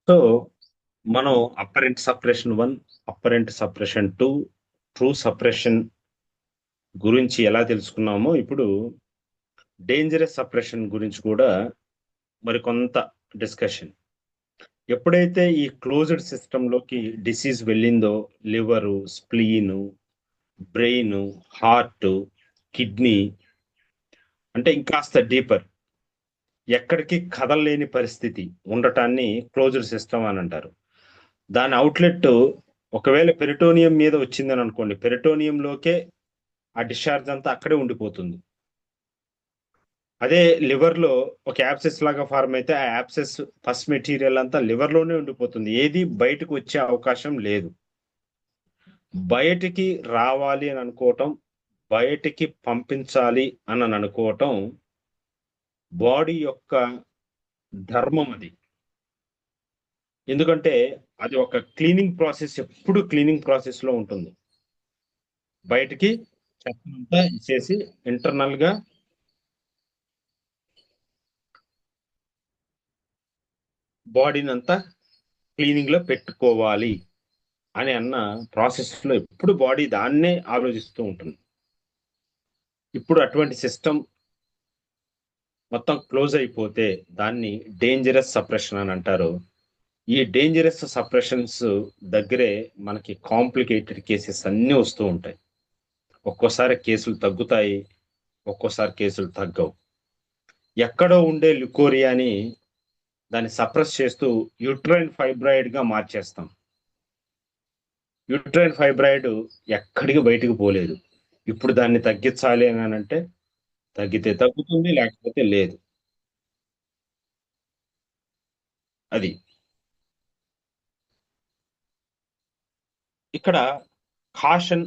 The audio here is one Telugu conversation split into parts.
సో మనం apparent separation 1, apparent separation 2, true separation గురించి ఎలా తెలుసుకున్నామో ఇప్పుడు డేంజరస్ సపరేషన్ గురించి కూడా మరికొంత డిస్కషన్. ఎప్పుడైతే ఈ క్లోజ్డ్ సిస్టంలోకి డిసీజ్ వెళ్ళిందో liver, spleen, brain, heart, kidney అంటే ఇంకాస్త డీపర్ ఎక్కడికి కదలలేని పరిస్థితి ఉండటాన్ని క్లోజ్డ్ సిస్టమ్ అని అంటారు. దాని అవుట్లెట్ ఒకవేళ పెరిటోనియం మీద వచ్చిందని అనుకోండి, పెరిటోనియంలోకే ఆ డిశ్చార్జ్ అంతా అక్కడే ఉండిపోతుంది. అదే లివర్ లో ఒక యాప్సెస్ లాగా ఫార్మ్ అయితే ఆ యాప్సెస్ పస్ మెటీరియల్ అంతా లివర్ లోనే ఉండిపోతుంది. ఏది బయటకు వచ్చే అవకాశం లేదు. బయటికి రావాలి అని అనుకోవటం, బయటికి పంపించాలి అని అనుకోవటం బాడీ యొక్క ధర్మం అది. ఎందుకంటే అది ఒక క్లీనింగ్ ప్రాసెస్, ఎప్పుడు క్లీనింగ్ ప్రాసెస్ లో ఉంటుంది. బయటికి చెత్తంతా ఇచ్చేసి ఇంటర్నల్ గా బాడీని అంతా క్లీనింగ్ లో పెట్టుకోవాలి అని అన్న ప్రాసెస్ లో ఎప్పుడు బాడీ దాన్నే ఆలోచిస్తూ ఉంటుంది. ఇప్పుడు అటువంటి సిస్టమ్ మొత్తం క్లోజ్ అయిపోతే దాన్ని డేంజరస్ సప్రెషన్ అని అంటారు. ఈ డేంజరస్ సప్రెషన్స్ దగ్గరే మనకి కాంప్లికేటెడ్ కేసెస్ అన్నీ వస్తూ ఉంటాయి. ఒక్కోసారి కేసులు తగ్గుతాయి, ఒక్కోసారి కేసులు తగ్గవు. ఎక్కడో ఉండే లుకోరియాని దాన్ని సప్రెస్ చేస్తూ యూట్రైన్ ఫైబ్రాయిడ్ గా మార్చేస్తాం. యూట్రైన్ ఫైబ్రాయిడ్ ఎక్కడికి బయటికి పోలేదు. ఇప్పుడు దాన్ని తగ్గించాలి అని అంటే తగ్గితే తగ్గుతుంది, లేకపోతే లేదు. అది ఇక్కడ కాషన్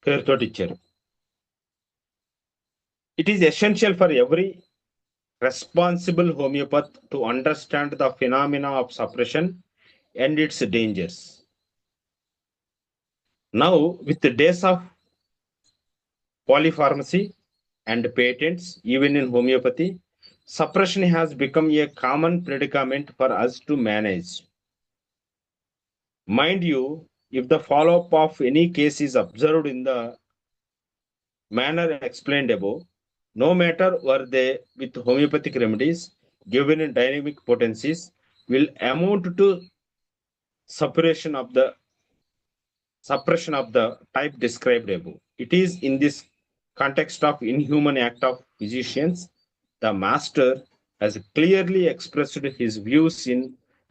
పేరుతోటి ఇచ్చారు. It is essential for every responsible homeopath to understand the phenomena of suppression and its dangers. Now, with the days of polypharmacy and patents, even in homeopathy, suppression has become a common predicament for us to manage. Mind you, if the follow-up of any case is observed in the manner explained above, no matter were they with homeopathic remedies given in dynamic potencies, will amount to suppression of the type described above. It is in this context of inhuman act of physicians, the master has clearly expressed his views in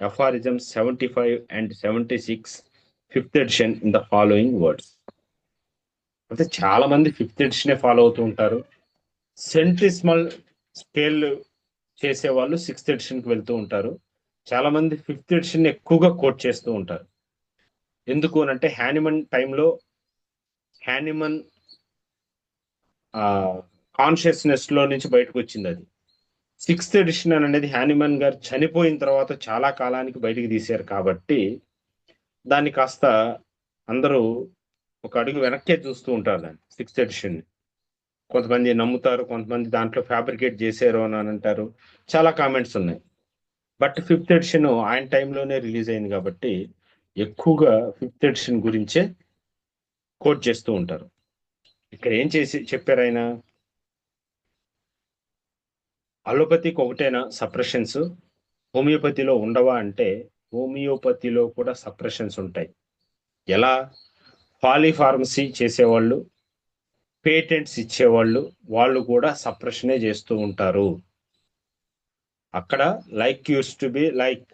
aphorisms 75 and 76, fifth edition, in the following words. అంటే చాలా మంది ఫిఫ్త్ ఎడిషన్ ఫాలో అవుతూ ఉంటారు. సెంట్రిస్మల్ స్కేల్ చేసే వాళ్ళు సిక్స్త్ ఎడిషన్ కి వెళ్తూ ఉంటారు. చాలా మంది ఫిఫ్త్ ఎడిషన్ ఎక్కువగా కోట్ చేస్తూ ఉంటారు. ఎందుకు అంటే హ్యానిమన్ టైంలో హ్యానిమన్ కాన్షియస్నెస్ లో నుంచి బయటకు వచ్చింది. అది సిక్స్త్ ఎడిషన్ అనేది హ్యానిమన్ గారు చనిపోయిన తర్వాత చాలా కాలానికి బయటికి తీశారు కాబట్టి దాన్ని కాస్త అందరూ ఒక అడుగు వెనక్కే చూస్తూ ఉంటారు. దాన్ని సిక్స్త్ ఎడిషన్ కొంతమంది నమ్ముతారు, కొంతమంది దాంట్లో ఫ్యాబ్రికేట్ చేశారు అని అంటారు. చాలా కామెంట్స్ ఉన్నాయి. బట్ ఫిఫ్త్ ఎడిషన్ ఆయన టైంలోనే రిలీజ్ అయింది కాబట్టి ఎక్కువగా ఫిఫ్త్ ఎడిషన్ గురించే కోట్ చేస్తూ ఉంటారు. ఇక్కడ ఏం చేసి చెప్పారు ఆయన, అలోపతికి ఒకటేనా సప్రెషన్స్, హోమియోపతిలో ఉండవా అంటే హోమియోపతిలో కూడా సప్రెషన్స్ ఉంటాయి. ఎలా? పాలీఫార్మసీ చేసేవాళ్ళు, పేటెంట్స్ ఇచ్చేవాళ్ళు, వాళ్ళు కూడా సప్రెషనే చేస్తూ ఉంటారు. అక్కడ like use to be like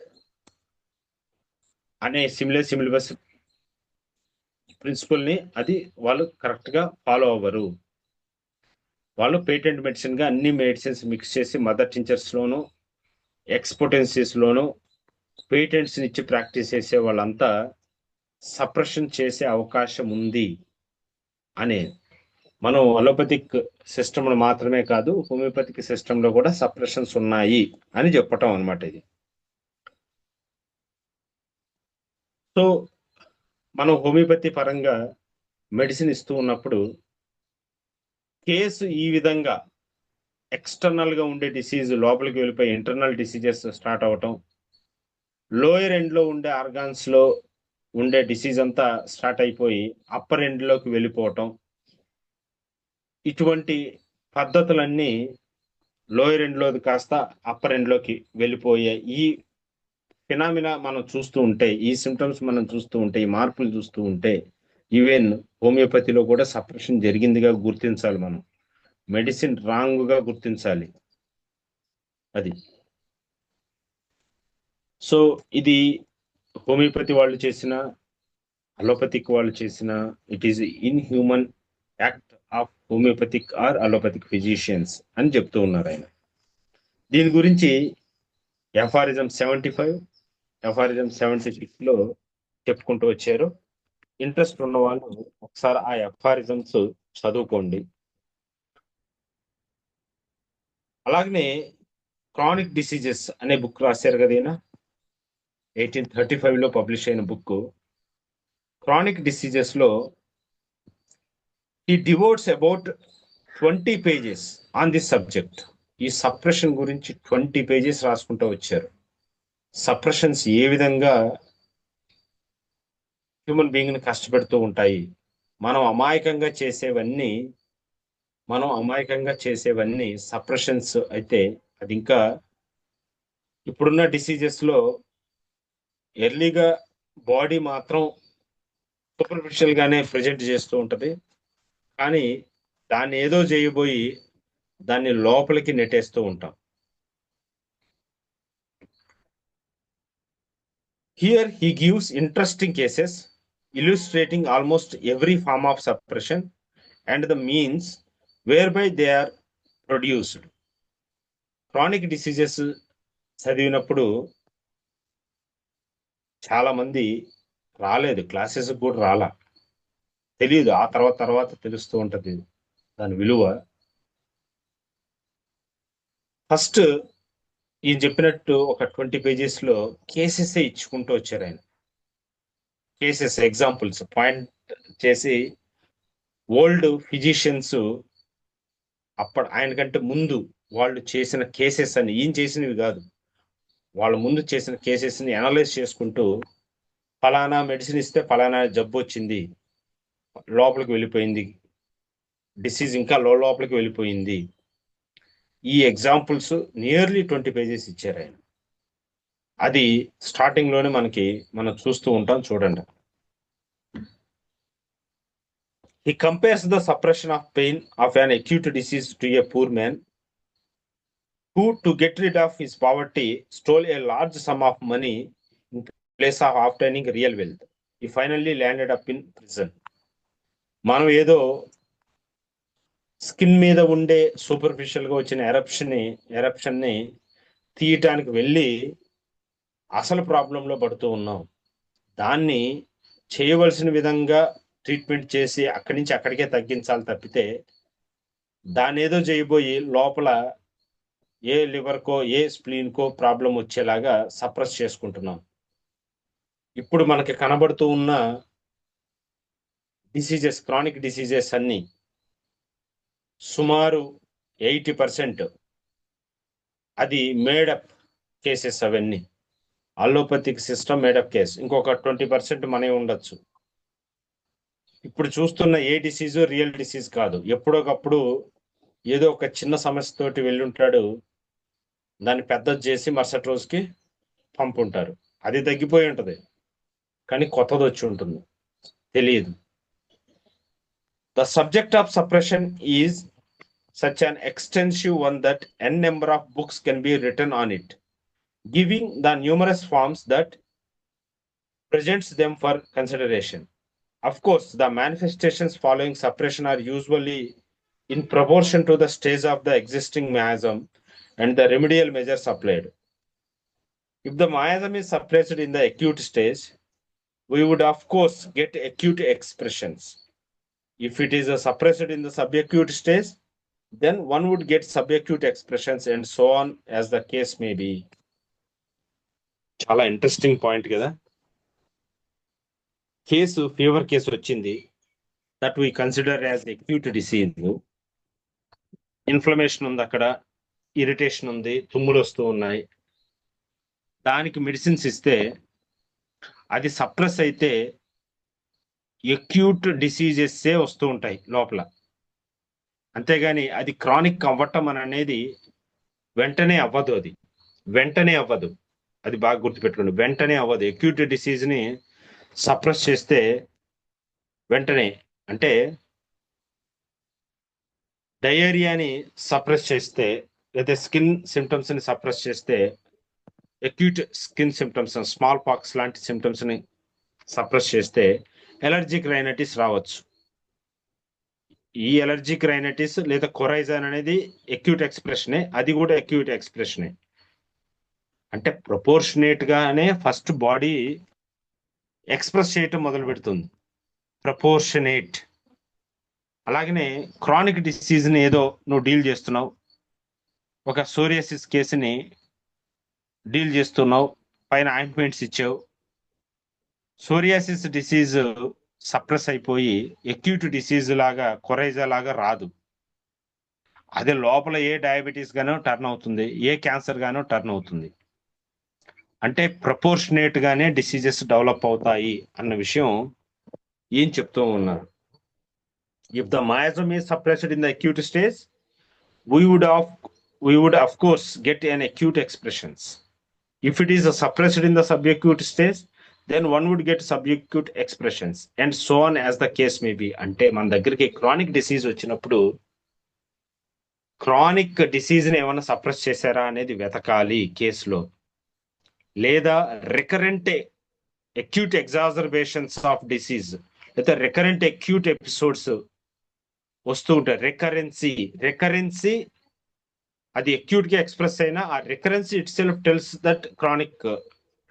అనే సిమిలబస్ ప్రిన్సిపల్ ని అది వాళ్ళు కరెక్ట్ గా ఫాలో అవ్వరు. వాళ్ళు పేటెంట్ మెడిసిన్ గా అన్ని మెడిసిన్స్ మిక్స్ చేసి మదర్ టించర్స్ లోను, ఎక్స్పోటెన్సీస్ లోను పేటెంట్స్ ఇచ్చి ప్రాక్టీస్ చేసే వాళ్ళంతా సప్రెషన్ చేసే అవకాశం ఉంది అనే. మనం అలోపతిక్ సిస్టమ్ మాత్రమే కాదు, హోమియోపతిక్ సిస్టమ్ లో కూడా సప్రెషన్స్ ఉన్నాయి అని చెప్పటం అనమాట ఇది. సో మనం హోమియోపతి పరంగా మెడిసిన్ ఇస్తూ ఉన్నప్పుడు కేసు ఈ విధంగా ఎక్స్టర్నల్ గా ఉండే డిసీజ్ లోపలికి వెళ్ళిపోయి ఇంటర్నల్ డిసీజెస్ స్టార్ట్ అవటం, లోయర్ ఎండ్ లో ఉండే ఆర్గాన్స్ లో ఉండే డిసీజ్ అంతా స్టార్ట్ అయిపోయి అప్పర్ ఎండ్ లోకి వెళ్ళిపోవటం, ఇటువంటి పద్ధతులన్నీ లోయర్ ఎండ్ లోది కాస్త అప్పర్ ఎండ్ లోకి వెళ్ళిపోయే ఈ ఫినామినా మనం చూస్తూ ఉంటే, ఈ సిమ్టమ్స్ మనం చూస్తూ ఉంటే, ఈ మార్పులు చూస్తూ ఉంటే, ఈవెన్ హోమియోపతిలో కూడా సప్రెషన్ జరిగిందిగా గుర్తించాలి మనం. మెడిసిన్ రాంగ్ గా గుర్తించాలి అది. సో ఇది హోమియోపతి వాళ్ళు చేసిన, అలోపతిక్ వాళ్ళు చేసిన, it is in human act of homeopathic or allopathic physicians అని చెప్తూ ఉన్నారు ఆయన. దీని గురించి ఎఫారిజం 75, ఎఫారిజం 76 లో చెప్పుకుంటూ వచ్చారు. ఇంట్రెస్ట్ ఉన్న వాళ్ళు ఒకసారి ఆ ఎఫారిజమ్స్ చదువుకోండి. అలాగనే క్రానిక్ డిసీజెస్ అనే బుక్ రాశారు కదా ఈయన, 1835 లో పబ్లిష్ అయిన బుక్. క్రానిక్ డిసీజెస్ లో he devotes about 20 pages on this subject. ఈ సప్రెషన్ గురించి 20 pages రాసుకుంటూ వచ్చారు. సప్రెషన్స్ ఏ విధంగా హ్యూమన్ బీయింగ్ ని కష్టపెడుతూ ఉంటాయి, మనం అమాయకంగా చేసేవన్నీ సప్రెషన్స్ అయితే, అది ఇంకా ఇప్పుడున్న డిసీజెస్ లో ఎర్లీగా బాడీ మాత్రం సూపర్ఫిషియల్ గానే ప్రజెంట్ చేస్తూ ఉంటది, కానీ దాన్ని ఏదో చేయబోయి దాన్ని లోపలికి నెట్టేస్తూ ఉంటాం. Here he gives interesting cases illustrating almost every form of suppression and the means whereby they are produced. Chronic diseases చదివినప్పుడు చాలా మంది రాలేదు, క్లాసెస్ కూడా రాలా, తెలియదు. ఆ తర్వాత తెలుస్తూ ఉంటది దాని విలువ. ఫస్ట్ ఈయన చెప్పినట్టు ఒక 20 pages లో కేసెస్ ఇచ్చుకుంటూ వచ్చారు ఆయన. కేసెస్ ఎగ్జాంపుల్స్ పాయింట్ చేసి, ఓల్డ్ ఫిజిషియన్స్ ఆయన కంటే ముందు వాళ్ళు చేసిన కేసెస్ అని, ఈయన చేసినవి కాదు, వాళ్ళ ముందు చేసిన కేసెస్ ని అనలైజ్ చేసుకుంటూ, ఫలానా మెడిసిన్ ఇస్తే ఫలానా జబ్బు వచ్చింది, లోపలికి వెళ్ళిపోయింది, డిసీజ్ ఇంకా లోపలికి వెళ్ళిపోయింది, ఈ ఎగ్జాంపుల్స్ నియర్లీ 20 pages ఇచ్చారు ఆయన. అది స్టార్టింగ్ లోనే మనం చూస్తూ ఉంటాం, చూడండి. He compares the suppression of pain of an acute disease to a poor man who, to get rid of his poverty, stole a large sum of money in place of obtaining real wealth. He finally landed up in prison. మనం ఏదో స్కిన్ మీద ఉండే సూపర్ఫిషియల్ గా వచ్చిన ఎరప్షన్ ని తీయటానికి వెళ్ళి అసలు ప్రాబ్లంలో పడుతూ ఉన్నాం. దాన్ని చేయవలసిన విధంగా ట్రీట్మెంట్ చేసి అక్కడి నుంచి అక్కడికే తగ్గించాలి తప్పితే, దాన్ని ఏదో చేయబోయి లోపల ఏ లివర్కో ఏ స్ప్లీన్కో ప్రాబ్లం వచ్చేలాగా సప్రెస్ చేసుకుంటున్నాం. ఇప్పుడు మనకి కనబడుతూ ఉన్న డిసీజెస్, క్రానిక్ డిసీజెస్ అన్ని సుమారు 80% అది మేడప్ కేసెస్. అవన్నీ అలోపతిక్ సిస్టమ్ మేడప్ కేసు. ఇంకొక 20% మనమే ఉండొచ్చు. ఇప్పుడు చూస్తున్న ఏ డిసీజ్ రియల్ డిసీజ్ కాదు. ఎప్పుడోకప్పుడు ఏదో ఒక చిన్న సమస్యతోటి వెళ్ళుంటాడు, దాన్ని పెద్దది చేసి మరుసటి రోజుకి పంపుంటారు. అది తగ్గిపోయి ఉంటది, కానీ కొత్తది వచ్చి ఉంటుంది, తెలియదు. The subject of suppression is such an extensive one that n number of books can be written on it, giving the numerous forms that presents them for consideration. Of course, the manifestations following suppression are usually in proportion to the stage of the existing miasm and the remedial measures applied. If the miasm is suppressed in the acute stage, we would of course get acute expressions. If it is suppressed in the subacute stage, then one would get subacute expressions and so on as the case may be. చాలా ఇంట్రెస్టింగ్ పాయింట్ కదా. కేసు ఫీవర్ కేసు వచ్చింది, that we consider as acute disease. Inflammation ఉంది, అక్కడ ఇరిటేషన్ ఉంది, తుమ్ములు వస్తూ ఉన్నాయి. దానికి మెడిసిన్స్ ఇస్తే అది సప్రెస్ అయితే ఎక్యూట్ డిసీజెస్సే వస్తూ ఉంటాయి లోపల. అంతేగాని అది క్రానిక్ అవ్వటం అనేది వెంటనే అవ్వదు. వెంటనే అవ్వదు. అది బాగా గుర్తుపెట్టుకోండి. వెంటనే అవ్వదు. ఎక్యూట్ డిసీజ్ ని సప్రెస్ చేస్తే వెంటనే, అంటే డయేరియాని సప్రెస్ చేస్తే లేదా స్కిన్ సిమ్టమ్స్ ని సప్రెస్ చేస్తే acute skin symptoms, small pox లాంటి సిమ్టమ్స్ ని సప్రెస్ చేస్తే ఎలర్జిక్ రైనైటిస్ రావచ్చు. ఈ ఎలర్జిక్ రైనైటిస్ లేదా కొరైజన్ అనేది ఎక్యూట్ ఎక్స్ప్రెషనే. అది కూడా ఎక్యూట్ ఎక్స్ప్రెషనే. అంటే ప్రపోర్షనేట్ గానే ఫస్ట్ బాడీ ఎక్స్ప్రెస్ చేయటం మొదలు పెడుతుంది. ప్రపోర్షనేట్. అలాగనే క్రానిక్ డిసీజ్ ని ఏదో నువ్వు డీల్ చేస్తున్నావు, ఒక సోరియాసిస్ కేసుని డీల్ చేస్తున్నావు, పైన ఆయింట్మెంట్స్ ఇచ్చావు, సోరియాసిస్ డిసీజ్ సప్రెస్ అయిపోయి ఎక్యూట్ డిసీజ్ లాగా కొరైజా లాగా రాదు. అది లోపల ఏ డయాబెటీస్ గానో టర్న్ అవుతుంది, ఏ క్యాన్సర్ గానో టర్న్ అవుతుంది. అంటే ప్రపోర్షనేట్ గానే డిసీజెస్ డెవలప్ అవుతాయి అన్న విషయం ఏం చెప్తూ ఉన్నారు. If the miasm is suppressed in the acute stage, we would of course get an acute expressions. If it is suppressed in the subacute stage, then one would get subacute expressions and so on as the case may be. అంటే మన దగ్గరికి క్రానిక్ డిసీజ్ వచ్చినప్పుడు క్రానిక్ డిసీజ్ ని ఏమైనా సప్రెస్ చేశారా అనేది వెతకాలి కేసులో. లేదా recurrent acute exacerbations of disease లేదా రికరెంట్ అక్యూట్ ఎపిసోడ్స్ వస్తూ ఉంటాయి. రికరెన్సీ అది అక్యూట్ గా ఎక్స్ప్రెస్ అయినా ఆ recurrence it self tells that chronic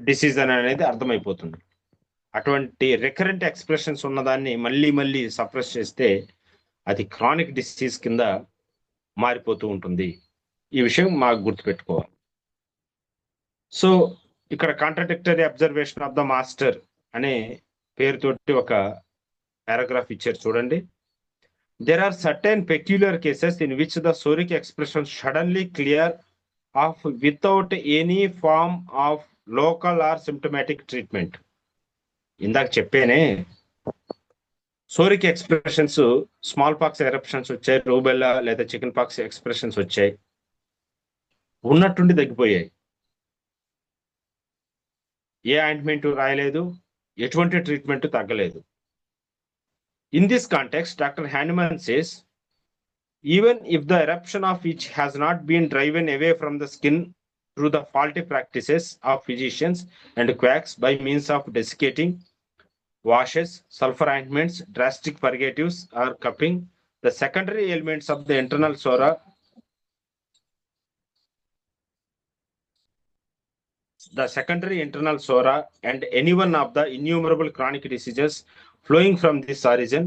disease అనేది అర్థమైపోతుంది. అటువంటి రికరెంట్ ఎక్స్ప్రెషన్స్ ఉన్నదాన్ని మళ్ళీ సప్రెస్ చేస్తే అది క్రానిక్ డిసీజ్ కింద మారిపోతూ ఉంటుంది. ఈ విషయం మాకు గుర్తుపెట్టుకోవాలి. సో ఇక్కడ contradictory observation of the master అనే పేరుతోటి ఒక పారాగ్రాఫ్ ఇచ్చారు చూడండి. There are certain peculiar cases in which the soric expression suddenly clear off without any form of local or symptomatic treatment. ఇందాక చెప్పేనే psoric expressions, small pox eruptions వచ్చాయి, రూబెల్లా లేదా చికెన్ పాక్స్ ఎక్స్ప్రెషన్స్ వచ్చాయి, ఉన్నట్టుండి తగ్గిపోయాయి. ఏ ఆయింట్మెంట్ రాయలేదు, ఎటువంటి ట్రీట్మెంట్ తగ్గలేదు. In this context, Dr. Hahnemann says, even if the eruption of itch has not been driven away from the skin through the faulty practices of physicians and quacks by means of desiccating washes, sulfur ointments, drastic purgatives, or cupping, the secondary elements of the internal sora and any one of the innumerable chronic diseases flowing from this origin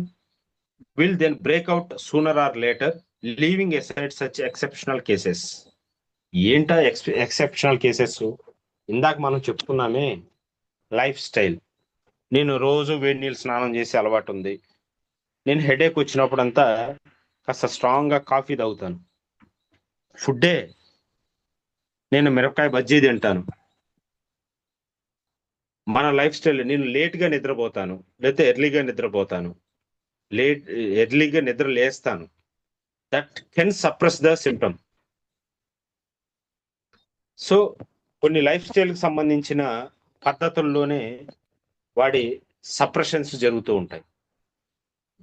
will then break out sooner or later, leaving aside such exceptional cases. ఏంటా ఎక్సెప్షనల్ కేసెస్? ఇందాక మనం చెప్పుకున్నామే లైఫ్ స్టైల్. నేను రోజు వేడి నీళ్ళు స్నానం చేసే అలవాటు ఉంది. నేను హెడేక్ వచ్చినప్పుడంతా కాస్త స్ట్రాంగ్గా కాఫీ తాగుతాను. ఫుడ్డే, నేను మిరపకాయ బజ్జీ తింటాను. మన లైఫ్ స్టైల్, నేను లేట్గా నిద్రపోతాను లేకపోతే ఎర్లీగా నిద్రపోతాను, ఎర్లీగా నిద్ర లేస్తాను. That can suppress the symptom. So కొన్ని లైఫ్ స్టైల్కి సంబంధించిన పద్ధతుల్లోనే వాడి సప్రెషన్స్ జరుగుతూ ఉంటాయి.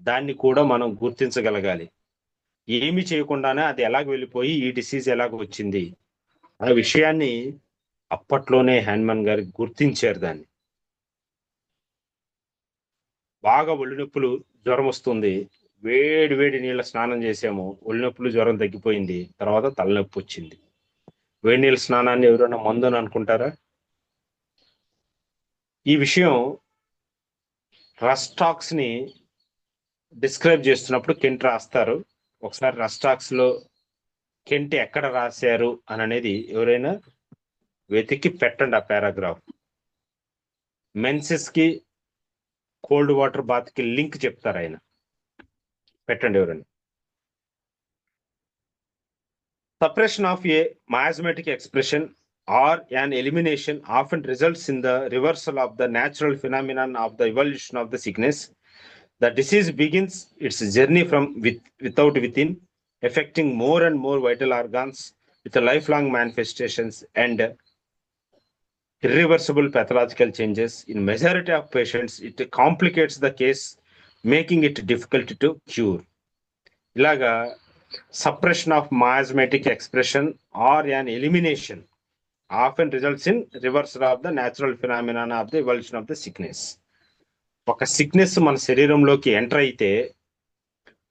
దాన్ని కూడా మనం గుర్తించగలగాలి. ఏమి చేయకుండానే అది ఎలాగ వెళ్ళిపోయి ఈ డిసీజ్ ఎలాగ వచ్చింది ఆ విషయాన్ని అప్పట్లోనే హ్యాన్మన్ గారు గుర్తించారు. దాన్ని బాగా ఒళ్ళు నొప్పులు, జ్వరం వస్తుంది, వేడి నీళ్ళ స్నానం చేసాము, ఒళ్ళు నొప్పులు జ్వరం తగ్గిపోయింది, తర్వాత తలనొప్పి వచ్చింది. వేడి నీళ్ళ స్నానాన్ని ఎవరైనా మందు అని అనుకుంటారా? ఈ విషయం రస్టాక్స్ ని డిస్క్రైబ్ చేస్తున్నప్పుడు కెంట్ రాస్తారు. ఒకసారి రస్టాక్స్ లో కెంట్ ఎక్కడ రాశారు అని అనేది ఎవరైనా వెతికి పెట్టండి. ఆ పారాగ్రాఫ్ మెన్సెస్ కి కోల్డ్ వాటర్ బాత్ కి లింక్ చెప్తారు ఆయన, పెట్టండి ఎవరైనా. Suppression of a miasmatic expression or an elimination often results in the reversal of the natural phenomenon of the evolution of the sickness. The disease begins its journey from without within, affecting more and more vital organs with lifelong manifestations and irreversible pathological changes. In majority of patients, it complicates the case, making it difficult to cure. ఇలాగా suppression of miasmatic expression or an elimination often results in reversal of the natural phenomenon of the evolution of the sickness. ఒక సిక్నెస్ మన శరీరంలోకి ఎంటర్ అయితే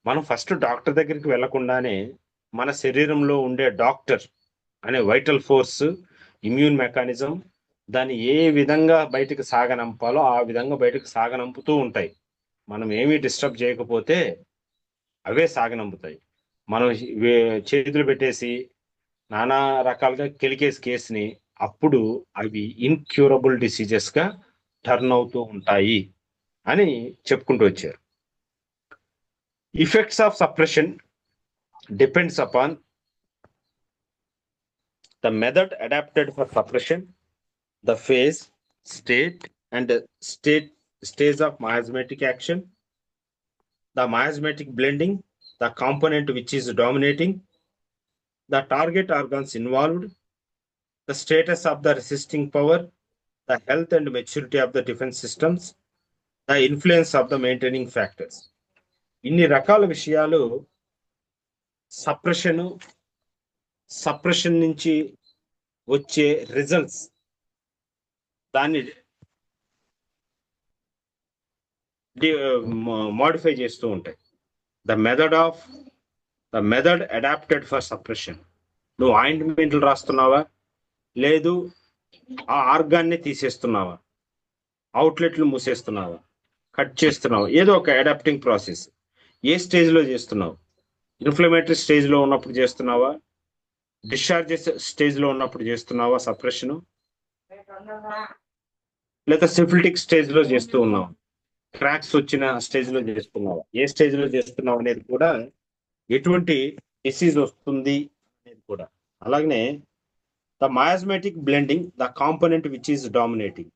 మనం ఫస్ట్ డాక్టర్ దగ్గరికి వెళ్లకుండానే మన శరీరంలో ఉండే డాక్టర్ అనే వైటల్ ఫోర్స్, ఇమ్యూన్ మెకానిజం దాన్ని ఏ విధంగా బయటకు సాగనంపాలో ఆ విధంగా బయటకు సాగనంపుతూ ఉంటాయి. మనం ఏమీ డిస్టర్బ్ చేయకపోతే అవే సాగనంపుతాయి. మనం చేతులు పెట్టేసి నానా రకాలుగా కెలికేసి కేసుని అప్పుడు అవి ఇన్క్యూరబుల్ డిసీజెస్ గా టర్న్ అవుతూ ఉంటాయి అని చెప్పుకుంటూ వచ్చారు. Effects of suppression depends upon the method adapted for suppression, the phase, state, and stage of miasmatic action, the miasmatic blending, the component which is dominating, the target organs involved, the status of the resisting power, the health and maturity of the defense systems, the influence of the maintaining factors. ఇన్ని రకాల విషయాలు సప్రెషన్ నుంచి వచ్చే రిజల్ట్స్ దాన్ని మోడిఫై చేస్తూ ఉంటాయి. The method adapted for suppression. నువ్వు ఆయింట్మెంట్లు రాస్తున్నావా, లేదు ఆ ఆర్గాన్ని తీసేస్తున్నావా, అవుట్లెట్లు మూసేస్తున్నావా, కట్ చేస్తున్నావా, ఏదో ఒక అడాప్టింగ్ ప్రాసెస్. ఏ స్టేజ్లో చేస్తున్నావు? ఇన్ఫ్లమేటరీ స్టేజ్లో ఉన్నప్పుడు చేస్తున్నావా, డిశ్చార్జ్ స్టేజ్లో ఉన్నప్పుడు చేస్తున్నావా సప్రెషన్, లేదా సిఫిలిటిక్ స్టేజ్లో చేస్తూ ఉన్నావా, క్రాక్స్ వచ్చిన స్టేజ్లో చేస్తున్నావా, ఏ స్టేజ్లో చేస్తున్నావు అనేది కూడా ఎటువంటి డిసీజ్ వస్తుంది అనేది కూడా. అలాగనే the miasmatic blending, the component which is dominating.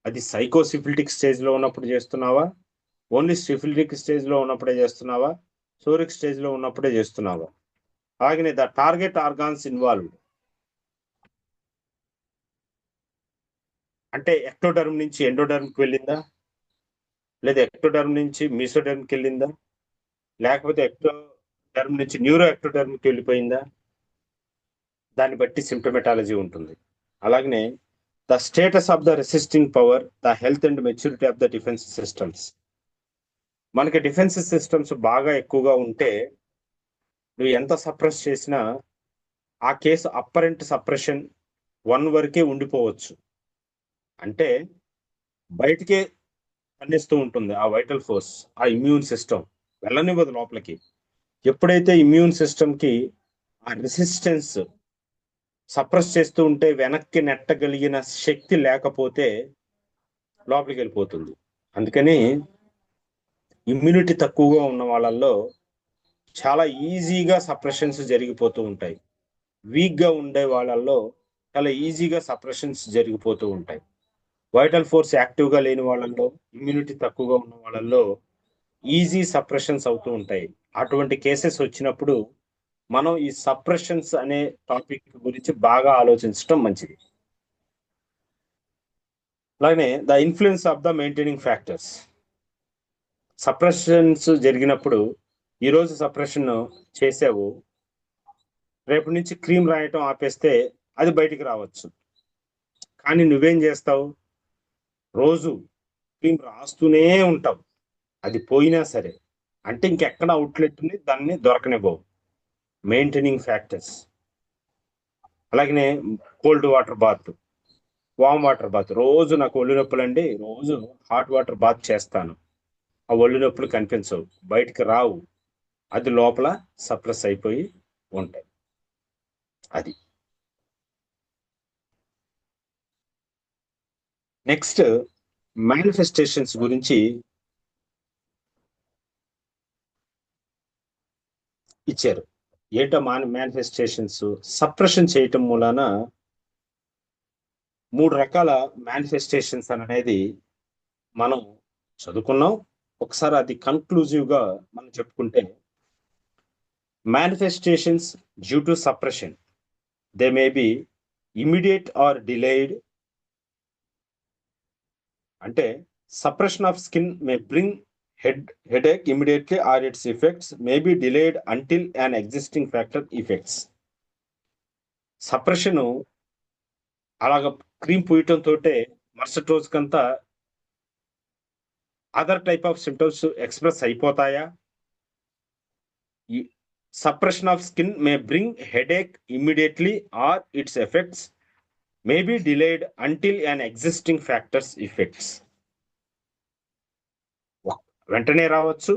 అది సైకోసిఫిలిటిక్ స్టేజ్లో ఉన్నప్పుడు చేస్తున్నావా, ఓన్లీ సిఫిలిటిక్ స్టేజ్లో ఉన్నప్పుడే చేస్తున్నావా, సోరిక్ స్టేజ్లో ఉన్నప్పుడే చేస్తున్నావా. అలాగనే ద టార్గెట్ ఆర్గాన్స్ ఇన్వాల్వ్డ్, అంటే ఎక్టోడర్మ్ నుంచి ఎండోడర్మ్కి వెళ్ళిందా, లేదా ఎక్టోడర్మ్ నుంచి మీసోడర్మ్కి వెళ్ళిందా, లేకపోతే ఎక్టోడర్మ్ నుంచి న్యూరో ఎక్టోడర్మ్కి వెళ్ళిపోయిందా, దాన్ని బట్టి సిమ్టమెటాలజీ ఉంటుంది. అలాగనే the status of the resisting power, the health and maturity of the defence systems. మనకి డిఫెన్స్ సిస్టమ్స్ బాగా ఎక్కువగా ఉంటే నువ్వు ఎంత సప్రెస్ చేసినా ఆ కేసు అప్పరెంట్ సప్రెషన్ 1 వరకే ఉండిపోవచ్చు. అంటే బయటికే అందిస్తూ ఉంటుంది ఆ వైటల్ ఫోర్స్, ఆ ఇమ్యూన్ సిస్టమ్ వెళ్ళనివ్వదు లోపలికి. ఎప్పుడైతే ఇమ్యూన్ సిస్టమ్కి ఆ రెసిస్టెన్స్ సప్రెస్ చేస్తూ ఉంటే వెనక్కి నెట్టగలిగిన శక్తి లేకపోతే లోపలికి వెళ్ళిపోతుంది. అందుకని ఇమ్యూనిటీ తక్కువగా ఉన్న వాళ్ళల్లో చాలా ఈజీగా సప్రెషన్స్ జరిగిపోతూ ఉంటాయి. వీక్గా ఉండే వాళ్ళల్లో చాలా ఈజీగా సప్రెషన్స్ జరిగిపోతూ ఉంటాయి. వైటల్ ఫోర్స్ యాక్టివ్గా లేని వాళ్ళల్లో, ఇమ్యూనిటీ తక్కువగా ఉన్న వాళ్ళల్లో ఈజీ సప్రెషన్స్ అవుతూ ఉంటాయి. అటువంటి కేసెస్ వచ్చినప్పుడు మనం ఈ సప్రెషన్స్ అనే టాపిక్ గురించి బాగా ఆలోచించడం మంచిది. అలాగే the influence of the maintaining factors. Suppressions జరిగినప్పుడు ఈరోజు సప్రెషన్ చేసావు, రేపు నుంచి క్రీమ్ రాయటం ఆపేస్తే అది బయటికి రావచ్చు. కానీ నువ్వేం చేస్తావు? రోజు క్రీమ్ రాస్తూనే ఉంటావు, అది పోయినా సరే. అంటే ఇంకెక్కడ అవుట్లెట్ని దాన్ని దొరకనివ్వవు. Maintaining factors. అలాగనే cold water bath, warm water bath. రోజు నాకు ఒళ్ళు నొప్పులండి, రోజు హాట్ వాటర్ బాత్ చేస్తాను, ఆ ఒళ్ళు నొప్పులు కనిపించవు, బయటికి రావు, అది లోపల సప్రెస్ అయిపోయి ఉంటాయి. అది నెక్స్ట్ మేనిఫెస్టేషన్స్ గురించి ఇచ్చారు. ఏంటో మేనిఫెస్టేషన్స్? సప్రెషన్ చేయటం మూలాన 3 రకాల మేనిఫెస్టేషన్స్ అనేది మనం చదువుకున్నాం. ఒకసారి అది కన్క్లూజివ్గా మనం చెప్పుకుంటే, manifestations due to suppression, they may be immediate or delayed. అంటే suppression of skin may bring headache immediately or its effects may be delayed until an existing factor effects. Suppression అలాగ క్రీమ్ పూయటం తోటే మరుసటి రోజుకంతా other type of symptoms express అయిపోతాయా? Suppression of skin may bring headache immediately or its effects may be delayed until an existing factors effects. వెంటనే రావచ్చు,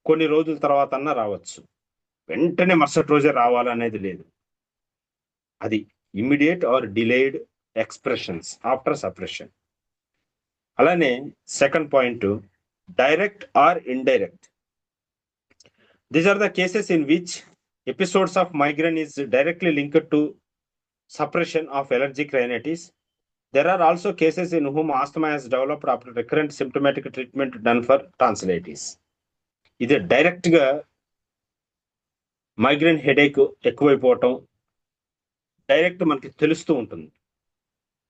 కొన్ని రోజుల తర్వాత అన్నా రావచ్చు, వెంటనే మరుసటి రోజే రావాలనేది లేదు. అది immediate or delayed expressions after suppression. అలానే second point, direct or indirect. These are the cases in which episodes of migraine is directly linked to suppression of allergic rhinitis. There are also cases in whom asthma has developed after recurrent symptomatic treatment done for tonsillitis. ఇది డైరెక్ట్ గా మైగ్రేన్ హెడేక్ ఎక్కువైపోవటం డైరెక్ట్ మనకి తెలుస్తూ ఉంటుంది.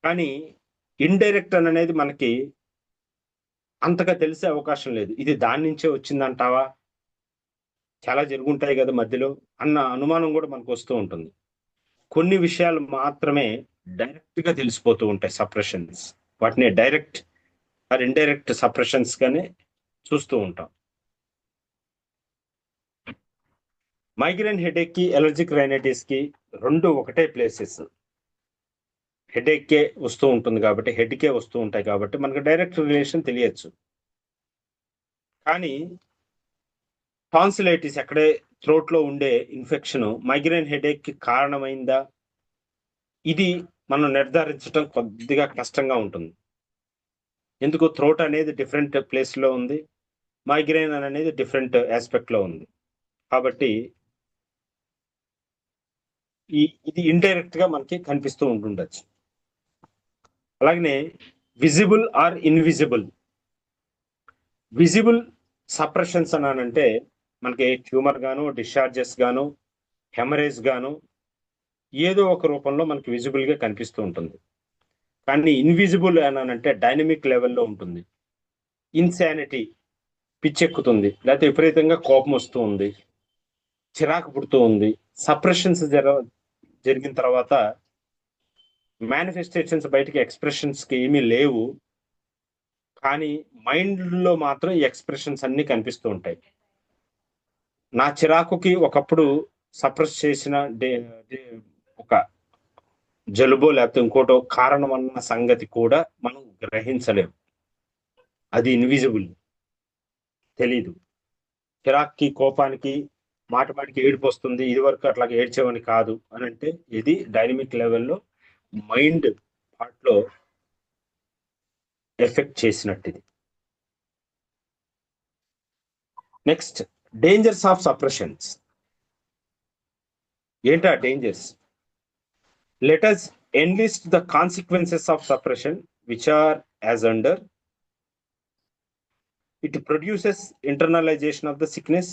కానీ ఇండైరెక్ట్ అనేది మనకి అంతగా తెలిసే అవకాశం లేదు. ఇది దాని నుంచే వచ్చిందంటావా, చాలా జరుగుంటాయి కదా మధ్యలో అన్న అనుమానం కూడా మనకు వస్తూ ఉంటుంది. కొన్ని విషయాలు మాత్రమే డైరెక్ట్ గా తెలిసిపోతూ ఉంటాయి సప్రెషన్స్. వాటిని డైరెక్ట్ ఆర్ ఇండైరెక్ట్ సప్రెషన్స్ గానే చూస్తూ ఉంటాం. మైగ్రేన్ హెడేక్ కి ఎలర్జిక్ రైనైటిస్ కి రెండు ఒకటే ప్లేసెస్. హెడేక్కే వస్తూ ఉంటుంది కాబట్టి, హెడ్కే వస్తూ ఉంటాయి కాబట్టి మనకు డైరెక్ట్ రిలేషన్ తెలియచ్చు. కానీ టాన్సిలైటిస్ ఎక్కడే థ్రోట్ లో ఉండే ఇన్ఫెక్షన్ మైగ్రేన్ హెడేక్ కి కారణమైందా, ఇది మనం నిర్ధారించడం కొద్దిగా కష్టంగా ఉంటుంది. ఎందుకు, థ్రోట్ అనేది డిఫరెంట్ ప్లేస్ లో ఉంది, మైగ్రేన్ అనేది డిఫరెంట్ ఆస్పెక్ట్ లో ఉంది. కాబట్టి ఇది ఇండైరెక్ట్ గా మనకి కనిపిస్తూ ఉంటుండొచ్చు. అలాగనే visible are invisible. Visible suppressions అనంటే మనకి ట్యూమర్ గాను, డిశ్చార్జెస్ గాను, హెమరేజ్ గాను ఏదో ఒక రూపంలో మనకి విజిబుల్ గా కనిపిస్తూ ఉంటుంది. కానీ ఇన్విజిబుల్ అనంటే డైనమిక్ లెవెల్లో ఉంటుంది. ఇన్సానిటీ, పిచ్చెక్కుతుంది, లేకపోతే విపరీతంగా కోపం వస్తూ ఉంది, చిరాకు పుడుతూ ఉంది. సప్రెషన్స్ జరిగిన తర్వాత మేనిఫెస్టేషన్స్ బయటికి ఎక్స్ప్రెషన్స్ కి ఏమీ లేవు, కానీ మైండ్ లో మాత్రం ఈ ఎక్స్ప్రెషన్స్ అన్ని కనిపిస్తూ ఉంటాయి. నా చిరాకుకి ఒకప్పుడు సప్రెస్ చేసిన ఒక జలుబో లేకపోతే ఇంకోటో కారణం అన్న సంగతి కూడా మనం గ్రహించలేం. అది ఇన్విజిబుల్, తెలీదు. చిరాక్కి, కోపానికి, మాటికి ఏడుపు వస్తుంది, ఇది వరకు అట్లాగే ఏడ్చేవని కాదు అని అంటే ఇది డైనమిక్ లెవెల్లో మైండ్ పార్ట్ లో ఎఫెక్ట్ చేసినట్టు ఇది. Next, dangers of suppressions. ఏంటా dangers? Let us enlist the consequences of suppression, which are as under. It produces internalization of the sickness.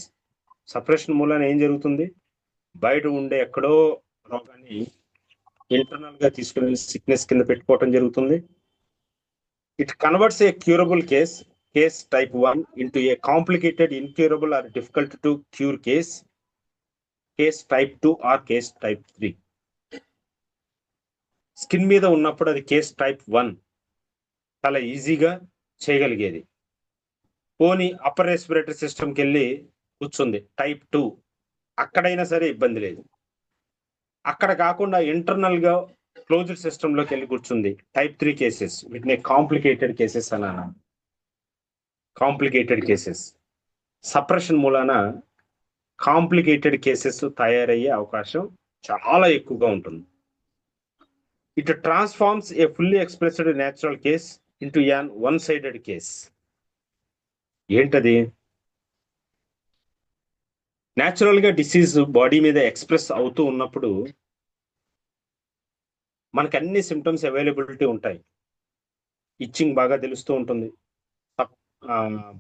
Suppression మూలన ఏం జరుగుతుంది, బయట ఉండే ఎక్కడో రోగాన్ని ఇంటర్నల్ గా తీసుకుని సిక్నెస్ కింద పెట్టుకోవటం జరుగుతుంది. It converts A curable case type 1 into a complicated, incurable or difficult to cure case type 2 or case type 3. Skin మీద ఉన్నప్పుడు అది కేస్ టైప్ 1, చాలా ఈజీగా చేయగలిగేది. పోనీ అప్పర్ రెస్పిరేటరీ సిస్టమ్కి వెళ్ళి కూర్చుంది టైప్ 2, అక్కడైనా సరే ఇబ్బంది లేదు. అక్కడ కాకుండా ఇంటర్నల్ గా క్లోజ్డ్ సిస్టమ్ లోకి వెళ్ళి కూర్చుంది టైప్ 3 కేసెస్. వీటిని కాంప్లికేటెడ్ కేసెస్ అన్నా. కాంప్లికేటెడ్ కేసెస్ సప్రెషన్ మూలాన కాంప్లికేటెడ్ కేసెస్ తయారయ్యే అవకాశం చాలా ఎక్కువగా ఉంటుంది. It transforms A fully expressed natural case into an one sided case. ఏంటది? న్యాచురల్ గా డిసీజ్ బాడీ మీద ఎక్స్ప్రెస్ అవుతూ ఉన్నప్పుడు మనకి అన్ని సిమ్టమ్స్ అవైలబిలిటీ ఉంటాయి. ఇచ్చింగ్ బాగా తెలుస్తూ ఉంటుంది,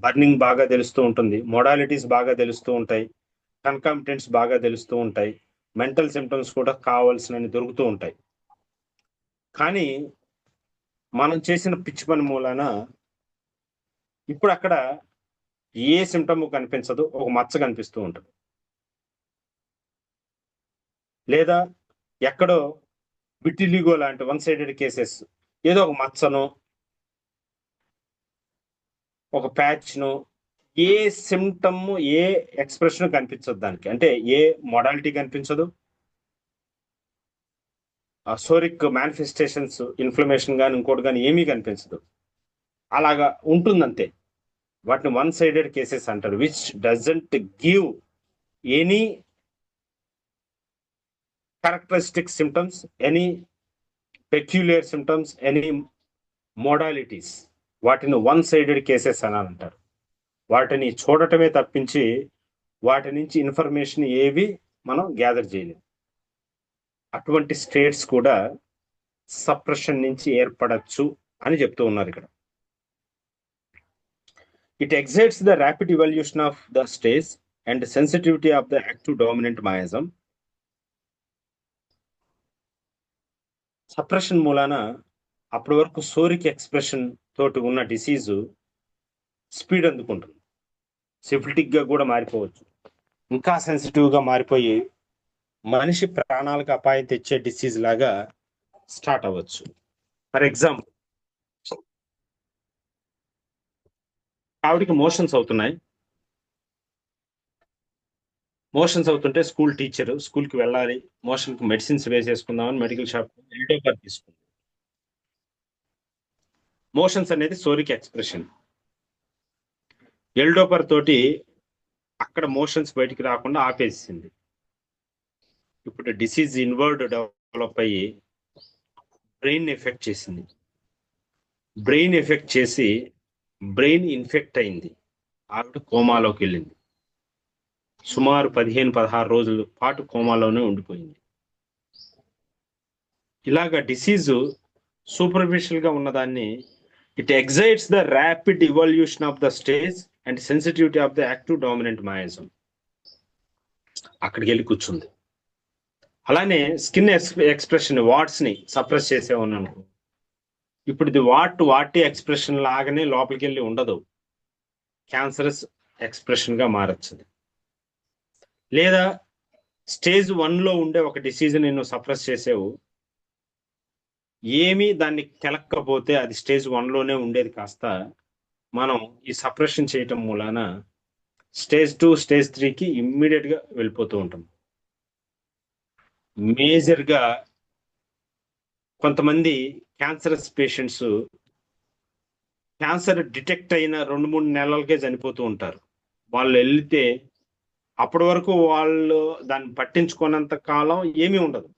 బర్నింగ్ బాగా తెలుస్తూ ఉంటుంది, మోడాలిటీస్ బాగా తెలుస్తూ ఉంటాయి, కన్కామిటెంట్స్ బాగా తెలుస్తూ ఉంటాయి, మెంటల్ సిమ్టమ్స్ కూడా కావాల్సినవి దొరుకుతూ ఉంటాయి. కానీ మనం చేసిన పిచ్చి పని మూలాన ఇప్పుడు అక్కడ ఏ సిమ్టమ్ కనిపించదు, ఒక మచ్చ కనిపిస్తూ ఉంటుంది, లేదా ఎక్కడో విటిలిగో లాంటి వన్ సైడెడ్ కేసెస్ ఏదో ఒక మచ్చను, ఒక ప్యాచ్ను, ఏ సిమ్టమ్ ఏ ఎక్స్ప్రెషన్ కనిపించదు దానికి. అంటే ఏ మోడాలిటీ కనిపించదు, సోరిక్ మేనిఫెస్టేషన్స్, ఇన్ఫ్లమేషన్ కానీ ఇంకోటి కానీ ఏమీ కనిపించదు, అలాగా ఉంటుందంతే. వాటిని వన్ సైడెడ్ కేసెస్ అంటారు, which doesn't give any characteristic symptoms, any peculiar symptoms, any modalities. వాటిని వన్ సైడెడ్ కేసెస్ అని అంటారు. వాటిని చూడటమే తప్పించి వాటి నుంచి ఇన్ఫర్మేషన్ ఏవి మనం గ్యాదర్ చేయలేము. అటువంటి స్టేట్స్ కూడా సప్రెషన్ నుంచి ఏర్పడచ్చు అని చెప్తూ ఉన్నారు ఇక్కడ. It excites the rapid evolution of the stage and sensitivity of the active dominant miasm. Suppression మూలాన అప్పటి వరకు సోరిక్ ఎక్స్ప్రెషన్ తోటి ఉన్న డిసీజు స్పీడ్ అందుకుంటుంది, సిఫిలిటిక్ గా కూడా మారిపోవచ్చు, ఇంకా సెన్సిటివ్ గా మారిపోయి మనిషి ప్రాణాలకు అపాయం తెచ్చే డిసీజ్ లాగా స్టార్ట్ అవ్వచ్చు. ఫర్ ఎగ్జాంపుల్, ఆవిడికి మోషన్స్ అవుతున్నాయి, మోషన్స్ అవుతుంటే స్కూల్ టీచర్ స్కూల్కి వెళ్ళాలి, మోషన్కి మెడిసిన్స్ వేసేసుకుందామని మెడికల్ షాప్ ఎల్డోపర్ తీసుకుంది. మోషన్స్ అనేది సోరిక్ ఎక్స్ప్రెషన్, ఎల్డోపర్ తోటి అక్కడ మోషన్స్ బయటికి రాకుండా ఆపేసింది. ఇప్పుడు డిసీజ్ ఇన్వర్డ్ డెవలప్ అయ్యి బ్రెయిన్ ఎఫెక్ట్ చేసింది, బ్రెయిన్ ఎఫెక్ట్ చేసి బ్రెయిన్ ఇన్ఫెక్ట్ అయింది, ఆవిడ కోమాలోకి వెళ్ళింది. సుమారు 15-16 రోజుల పాటు కోమాలోనే ఉండిపోయింది. ఇలాగా డిసీజు సూపర్ఫిషియల్ గా ఉన్నదాన్ని it excites the rapid evolution of the stage and sensitivity of the active dominant miasm. అక్కడికి వెళ్ళి కూర్చుంది. అలానే స్కిన్ ఎక్స్ప్రెషన్ వాట్స్ ని సప్రెస్ చేసే ఉన్నాను, ఇప్పుడు ఇది వాటి ఎక్స్ప్రెషన్ లాగానే లోపలికి వెళ్ళి ఉండదు, క్యాన్సరస్ ఎక్స్ప్రెషన్ గా మారచ్చు. లేదా స్టేజ్ 1లో ఉండే ఒక డిసీజ్ నేను సప్రెస్ చేసావు, ఏమీ దాన్ని కెలక్కపోతే అది స్టేజ్ 1లోనే ఉండేది కాస్త మనం ఈ సప్రెషన్ చేయటం మూలాన స్టేజ్ 2 స్టేజ్ 3కి ఇమ్మీడియట్ గా వెళ్ళిపోతూ ఉంటాం. మేజర్ గా కొంతమంది క్యాన్సరస్ పేషెంట్స్ క్యాన్సర్ డిటెక్ట్ అయిన 2-3 నెలలకే చనిపోతూ ఉంటారు. వాళ్ళు వెళ్తే అప్పటి వరకు వాళ్ళు దాన్ని పట్టించుకున్నంత కాలం ఏమీ ఉండదు.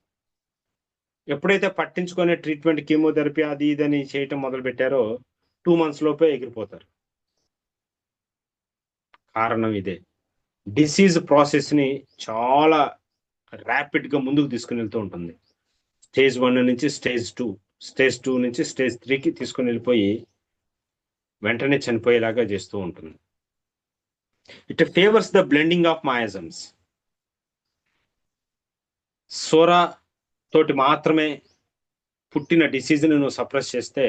ఎప్పుడైతే పట్టించుకునే ట్రీట్మెంట్ కీమోథెరపీ అది ఇదని చేయటం మొదలు పెట్టారో 2 months లోపే ఎగిరిపోతారు. కారణం ఇదే, డిసీజ్ ప్రాసెస్ ని చాలా ర్యాపిడ్ గా ముందుకు తీసుకుని వెళ్తూ ఉంటుంది. స్టేజ్ 1 నుంచి స్టేజ్ 2, స్టేజ్ 2 నుంచి స్టేజ్ 3కి తీసుకుని వెళ్ళిపోయి వెంటనే చనిపోయేలాగా చేస్తూ ఉంటుంది. It favours the blending of miasms. Psora తోటి మాత్రమే పుట్టిన డిసీజ్ని నువ్వు సప్రెస్ చేస్తే,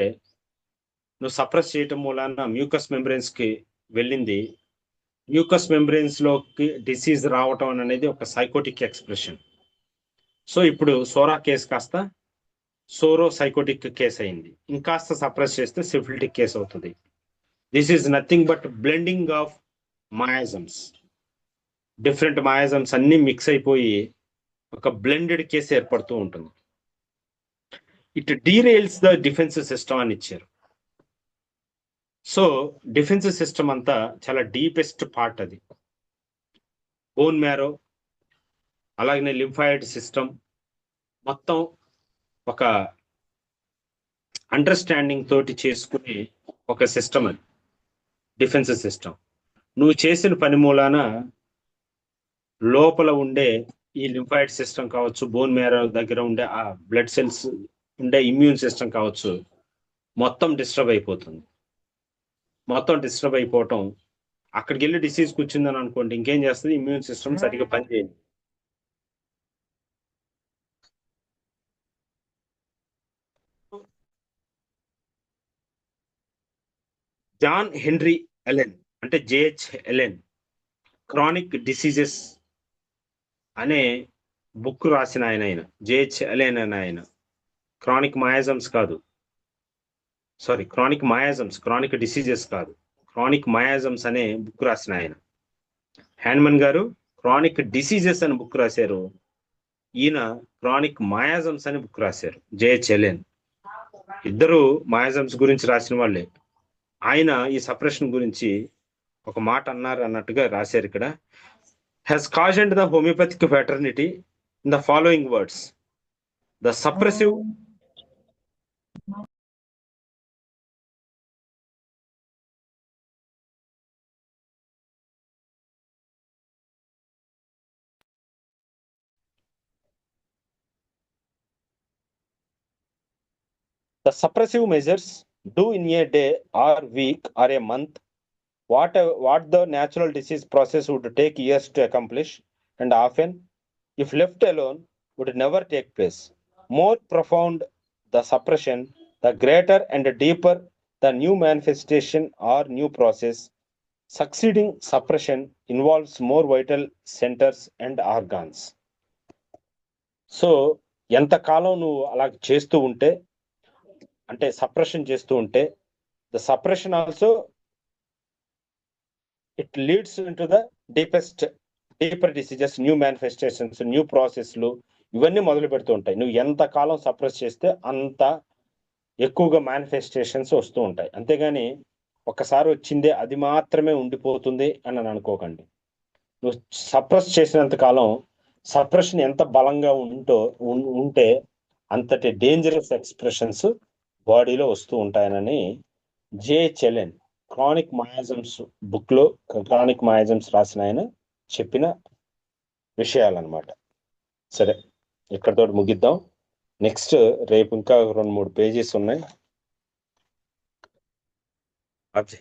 నువ్వు సప్రెస్ చేయటం మూలాన మ్యూకస్ మెంబ్రెన్స్ కి వెళ్ళింది. మ్యూకస్ మెంబ్రెన్స్ లోకి డిసీజ్ రావటం అనేది ఒక సైకోటిక్ ఎక్స్ప్రెషన్. సో ఇప్పుడు సోరా కేసు కాస్త సోరో సైకోటిక్ కేసు అయింది, ఇంకాస్త సప్రెస్ చేస్తే సిఫిలిటిక్ కేసు అవుతుంది. This is nothing but blending of miasms. Different miasms అన్ని మిక్స్ అయిపోయి ఒక బ్లెండెడ్ కేసు ఏర్పడుతూ ఉంటుంది. It derails the defence system అని ఇచ్చారు. సో డిఫెన్స్ సిస్టమ్ అంతా చాలా డీపెస్ట్ పార్ట్ అది. బోన్ మ్యారో, అలాగనే లింఫాయిడ్ సిస్టమ్ మొత్తం ఒక అండర్స్టాండింగ్ తోటి చేసుకునే ఒక సిస్టమ్ అది డిఫెన్స్ సిస్టమ్. నువ్వు చేసిన పని మూలాన లోపల ఉండే ఈ లింఫాయిడ్ సిస్టమ్ కావచ్చు, బోన్ మ్యారో దగ్గర ఉండే ఆ బ్లడ్ సెల్స్ ఉండే ఇమ్యూన్ సిస్టమ్ కావచ్చు, మొత్తం డిస్టర్బ్ అయిపోతుంది. మొత్తం డిస్టర్బ్ అయిపోవటం, అక్కడికి వెళ్ళి డిసీజ్ కూర్చుందని అనుకోండి, ఇంకేం చేస్తుంది, ఇమ్యూన్ సిస్టమ్ సరిగ్గా పనిచేయదు. జాన్ హెన్రీ ఎలెన్ అంటే జేహెచ్ ఎలెన్ క్రానిక్ డిసీజెస్ అనే బుక్ రాసిన ఆయన జేహెచ్ ఎలెన్ అని ఆయన. క్రానిక్ మయాజమ్స్ కాదు, సారీ, క్రానిక్ డిసీజెస్ కాదు, క్రానిక్ మయాజమ్స్ అనే బుక్ రాసిన ఆయన. హ్యాన్మన్ గారు క్రానిక్ డిసీజెస్ అని బుక్ రాశారు, ఈయన క్రానిక్ మయాజమ్స్ అని బుక్ రాశారు, జేహెచ్ ఎలెన్. ఇద్దరు మయాజమ్స్ గురించి రాసిన వాళ్ళే. ఆయన ఈ సప్రెషన్ గురించి ఒక మాట అన్నారు అన్నట్టుగా రాశారు ఇక్కడ. Has caused the homoeopathic fraternity in the following words: the suppressive measures do in a day or week or a month what the natural disease process would take years to accomplish, and often, if left alone, would never take place. More profound the suppression, the greater and deeper the new manifestation or new process. Succeeding suppression involves more vital centers and organs. So ఎంతకాలం నువ్వు అలా చేస్తూ ఉంటే, అంటే సప్రెషన్ చేస్తూ ఉంటే, the suppression also it leads in to the deeper diseases, new manifestations, new ప్రాసెస్లు, ఇవన్నీ మొదలు పెడుతూ ఉంటాయి. నువ్వు ఎంత కాలం సప్రెస్ చేస్తే అంత ఎక్కువగా మేనిఫెస్టేషన్స్ వస్తూ ఉంటాయి. అంతేగాని ఒక్కసారి వచ్చిందే అది మాత్రమే ఉండిపోతుంది అని అనుకోకండి. నువ్వు సప్రెస్ చేసినంత కాలం, సప్రెషన్ ఎంత బలంగా ఉంటే అంతటి డేంజరస్ ఎక్స్ప్రెషన్స్ బాడీలో వస్తూ ఉంటాయనని జేహెచ్ ఎలెన్ క్రానిక్ మయాజమ్స్ బుక్ లో, క్రానిక్ మయాజమ్స్ రాసిన ఆయన చెప్పిన విషయాలన్నమాట. సరే, ఇక్కడతో ముగిద్దాం. నెక్స్ట్ రేపు ఇంకా 2-3 పేజెస్ ఉన్నాయి. అబ్జీ